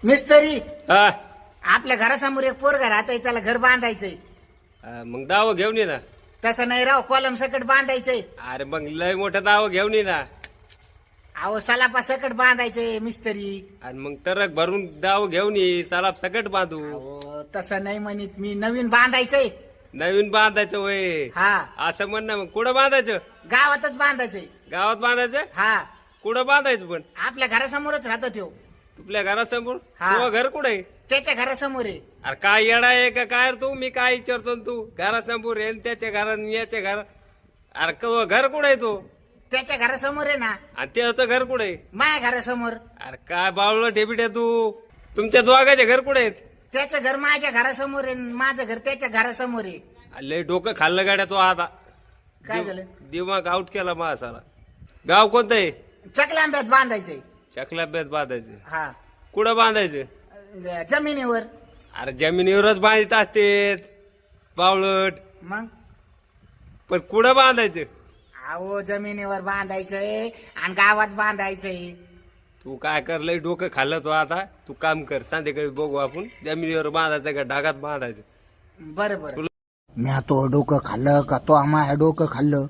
मिस्त्री हा आपल्या घरासमोर एक पोरगा राहतंय, त्याला घर बांधायचंय. मग दाव घेऊन ये ना. तसं नाही राव, कॉलम सकट बांधायचंय. अरे मग लय मोठा दाव घेऊन ये ना. अहो सलापा सकट बांधायचंय मिस्त्री. आणि मग टरक भरून दाव घेऊन ये, साला सकट बांधू. अहो तसं नाही म्हणत मी, नवीन बांधायचंय. नवीन बांधायचं वय हा, असं म्हण ना. मग कुठं बांधायचं? गावातच बांधायचंय. गावात बांधायचं? हा, कुठं बांधायचं? पण आपल्या घरासमोरच राहतो तो. तुपल्या घरासमोर? हा. तुझं घर कुठे आहे? त्याच्या घरासमोर आहे. अरे काय येडा आहे का काय रे तू? मी काय विचारतो न तू घरासमोर आहे न त्याच्या घरात याच्या घर. अरे घर कुठे आहे तू? त्याच्या घरासमोर आहे ना. आणि त्याचं घर कुठे आहे? माझ्या घरासमोर. अरे काय बावळं ठेबिट्या तू. तुमच्या दोघांचे घर कुठे आहेत? त्याचं घर माझ्या घरासमोर आहे, माझं घर त्याच्या घरासमोर आहे. लय डोकं खाल्लं गाड्या तो आता. काय झालं? दिमाग आउट केला माझा सारा. गाव कोणतं आहे? चकलांब्यात बांधायचंय. चकलाब्यात बांधायचं? हा, कुठं बांधायचं? जमिनीवर. अरे जमिनीवरच बांधित असते बावळट. मग पण कुठं बांधायचं? अहो जमिनीवर बांधायचंय आणि गावात बांधायचंय. तू काय कर, लय डोकं खाल्लं तो आता. तू काम कर, संध्याकाळी बघू आपण. जमिनीवर बांधायचं का ढगात बांधायचं? बरं बरं. मी तो डोकं खाल्लं का तो आम्हाला डोकं खाल्लं?